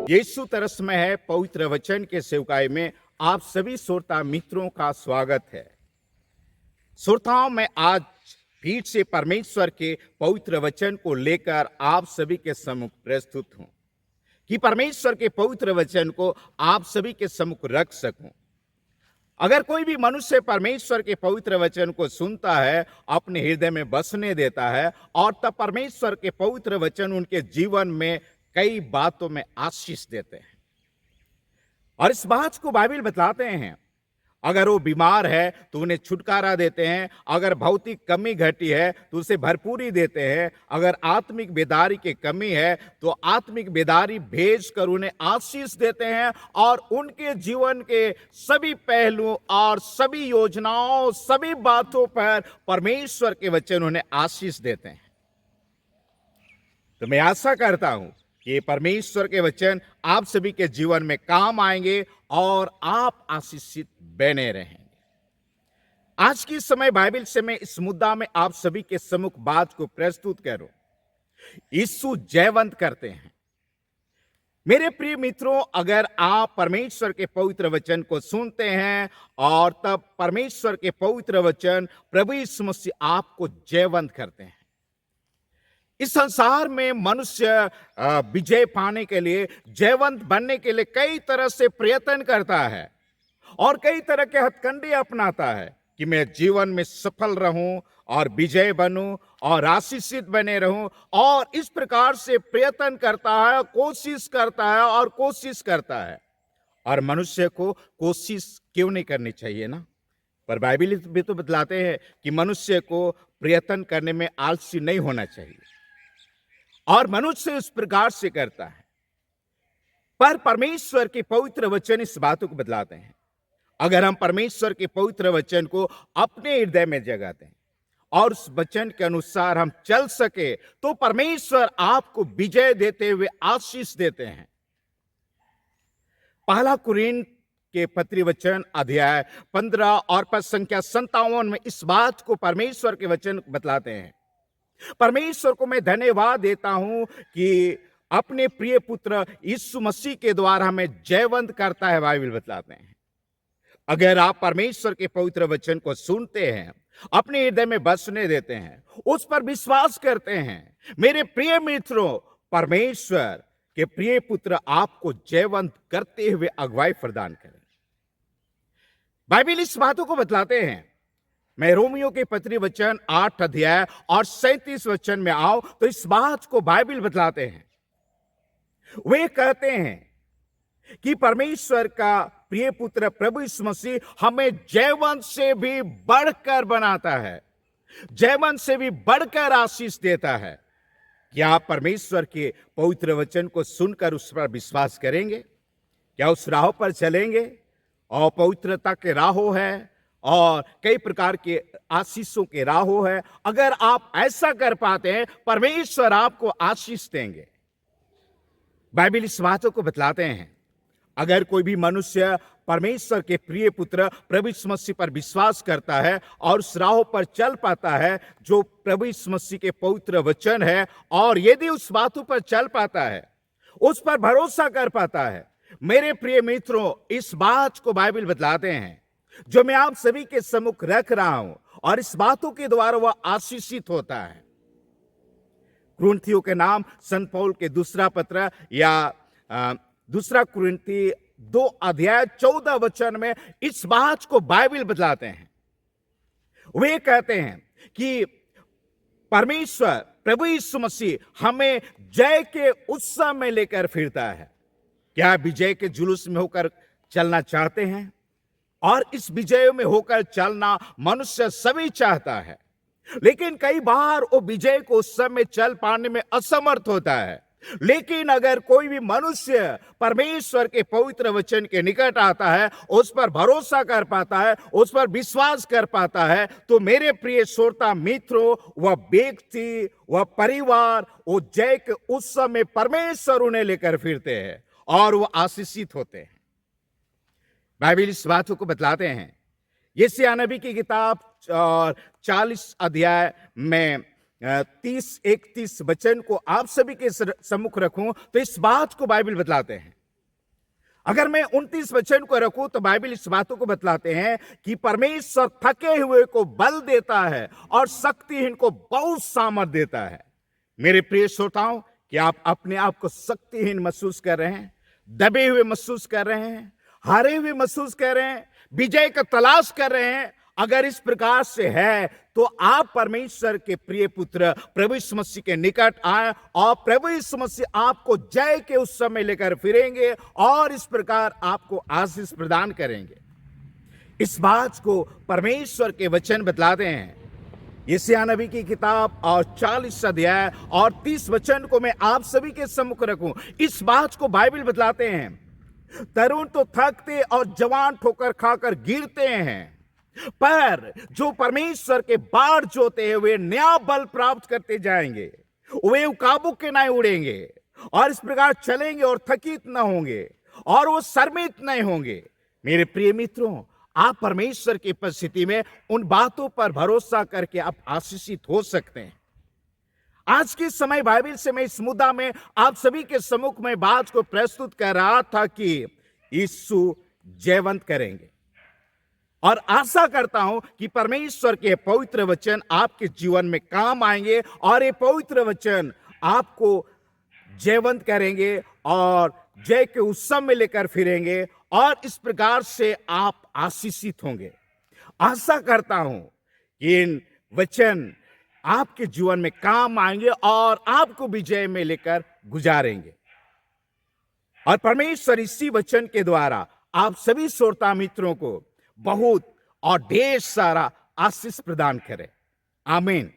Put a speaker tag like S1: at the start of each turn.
S1: यीशु तरस में है पवित्र वचन के सेवकाई में आप सभी श्रोता मित्रों का स्वागत है। श्रोताओं, मैं आज फिर से परमेश्वर के पवित्र वचन को लेकर आप सभी के सम्मुख प्रस्तुत हूं कि परमेश्वर के पवित्र वचन को आप सभी के सम्मुख रख सकूं। अगर कोई भी मनुष्य परमेश्वर के पवित्र वचन को सुनता है, अपने हृदय में बसने देता है और तब परमेश्वर के पवित्र वचन उनके जीवन में कई बातों में आशीष देते हैं। और इस बात को बाइबल बताते हैं, अगर वो बीमार है तो उन्हें छुटकारा देते हैं, अगर भौतिक कमी घटी है तो उसे भरपूरी देते हैं, अगर आत्मिक बेदारी की कमी है तो आत्मिक बेदारी भेजकर उन्हें आशीष देते हैं और उनके जीवन के सभी पहलुओं और सभी योजनाओं, सभी बातों पर परमेश्वर के वचन उन्हें आशीष देते हैं। तो मैं आशा करता हूं कि परमेश्वर के वचन आप सभी के जीवन में काम आएंगे और आप आशीषित बने रहेंगे। आज की समय बाइबल से मैं इस मुद्दा में आप सभी के सम्मुख बात को प्रस्तुत करूं। यीशु जयवंत करते हैं। मेरे प्रिय मित्रों, अगर आप परमेश्वर के पवित्र वचन को सुनते हैं और तब परमेश्वर के पवित्र वचन प्रभु यीशु मसीह आपको जयवंत करते हैं। इस संसार में मनुष्य विजय पाने के लिए, जयवंत बनने के लिए कई तरह से प्रयत्न करता है और कई तरह के हथकंडे अपनाता है कि मैं जीवन में सफल रहूं और विजय बनूं और आशीषित बने रहूं, और इस प्रकार से प्रयत्न करता है, कोशिश करता है। और मनुष्य को कोशिश क्यों नहीं करनी चाहिए ना? पर बाइबल भी तो बतलाते हैं कि मनुष्य को प्रयत्न करने में आलसी नहीं होना चाहिए, और मनुष्य इस प्रकार से करता है। पर परमेश्वर के पवित्र वचन इस बातों को बतलाते हैं। अगर हम परमेश्वर के पवित्र वचन को अपने हृदय में जगाते हैं और उस वचन के अनुसार हम चल सके तो परमेश्वर आपको विजय देते हुए आशीष देते हैं। पहला कुरिन्थ के पत्री वचन अध्याय 15 और पद संख्या 57 में इस बात को परमेश्वर के वचन बतलाते हैं। परमेश्वर को मैं धन्यवाद देता हूं कि अपने प्रिय पुत्र यीशु मसीह के द्वारा हमें जयवंत करता है। बाइबल बतलाते हैं, अगर आप परमेश्वर के पवित्र वचन को सुनते हैं, अपने हृदय में बसने देते हैं, उस पर विश्वास करते हैं, मेरे प्रिय मित्रों, परमेश्वर के प्रिय पुत्र आपको जयवंत करते हुए अगुवाई प्रदान करें। बाइबल इस बातों को बतलाते हैं। मैं रोमियो के पत्री वचन 8 अध्याय और 37 वचन में आओ तो इस बात को बाइबल बतलाते हैं। वे कहते हैं कि परमेश्वर का प्रिय पुत्र प्रभु यीशु मसीह हमें जयवंत से भी बढ़कर बनाता है, जयवंत से भी बढ़कर आशीष देता है। क्या आप परमेश्वर के पवित्र वचन को सुनकर उस पर विश्वास करेंगे? क्या उस राह पर चलेंगे? और पवित्रता के राहों है और कई प्रकार के आशीषों के राहों है। अगर आप ऐसा कर पाते हैं, परमेश्वर आपको आशीष देंगे। बाइबल इस बातों को बतलाते हैं, अगर कोई भी मनुष्य परमेश्वर के प्रिय पुत्र प्रभु यीशु मसीह पर विश्वास करता है और उस राह पर चल पाता है जो प्रभु यीशु मसीह के पवित्र वचन है, और यदि उस बातों पर चल पाता है, उस पर भरोसा कर पाता है, मेरे प्रिय मित्रों, इस बात को बाइबल बतलाते हैं जो मैं आप सभी के सम्मुख रख रहा हूं, और इस बातों के द्वारा वह आशीषित होता है। कुरिन्थियों के नाम संत पौल के दूसरा पत्र या दूसरा कुरिन्थी 2 अध्याय 14 वचन में इस बात को बाइबल बतलाते हैं। वे कहते हैं कि परमेश्वर प्रभु यीशु मसीह हमें जय के उत्सव में लेकर फिरता है। क्या विजय के जुलूस में होकर चलना चाहते हैं? और इस विजय में होकर चलना मनुष्य सभी चाहता है, लेकिन कई बार वो विजय को उस समय चल पाने में असमर्थ होता है। लेकिन अगर कोई भी मनुष्य परमेश्वर के पवित्र वचन के निकट आता है, उस पर भरोसा कर पाता है, उस पर विश्वास कर पाता है, तो मेरे प्रिय श्रोता मित्रों, वह व्यक्ति, वह परिवार, वो जय के उत्सव में परमेश्वर उन्हें लेकर फिरते हैं और वो आशीषित होते हैं। बाइबल इस बातों को बतलाते हैं। यशायाह नबी की किताब 40 अध्याय में 30-31 वचन को आप सभी के सम्मुख रखूं तो इस बात को बाइबल बतलाते हैं। अगर मैं 29 वचन को रखूं तो बाइबल इस बातों को बतलाते हैं कि परमेश्वर थके हुए को बल देता है और शक्तिहीन को बहुत सामर्थ देता है। मेरे प्रिय श्रोताओं, क्या आप अपने आप को शक्तिहीन महसूस कर रहे हैं, दबे हुए महसूस कर रहे हैं, हारे हुए महसूस कर रहे हैं, विजय का तलाश कर रहे हैं? अगर इस प्रकार से है तो आप परमेश्वर के प्रिय पुत्र प्रभु यीशु मसीह के निकट आए और प्रभु यीशु मसीह आपको जय के उस समय लेकर फिरेंगे और इस प्रकार आपको आशीष प्रदान करेंगे। इस बात को परमेश्वर के वचन बतलाते हैं। यशायाह नबी की किताब और 40 अध्याय और 30 वचन को मैं आप सभी के सम्मुख रखूं। इस बात को बाइबल बतलाते हैं, तरुण तो थकते और जवान ठोकर खाकर गिरते हैं, पर जो परमेश्वर के बाढ़ जोते हैं वे नया बल प्राप्त करते जाएंगे। वे उकाबों के नहीं उड़ेंगे और इस प्रकार चलेंगे और थकित न होंगे और वो शर्मित नहीं होंगे। मेरे प्रिय मित्रों, आप परमेश्वर की उपस्थिति में उन बातों पर भरोसा करके आप आशीषित हो सकते हैं। आज के समय बाइबल से मैं इस मुद्दा में आप सभी के सम्मुख में बात को प्रस्तुत कर रहा था कि यीशु जयवंत करेंगे, और आशा करता हूं कि परमेश्वर के पवित्र वचन आपके जीवन में काम आएंगे और ये पवित्र वचन आपको जयवंत करेंगे और जय के उत्सव में लेकर फिरेंगे और इस प्रकार से आप आशीषित होंगे। आशा करता हूं कि इन वचन आपके जीवन में काम आएंगे और आपको विजय में लेकर गुजारेंगे, और परमेश्वर इसी वचन के द्वारा आप सभी श्रोता मित्रों को बहुत और ढेर सारा आशीष प्रदान करे। आमीन।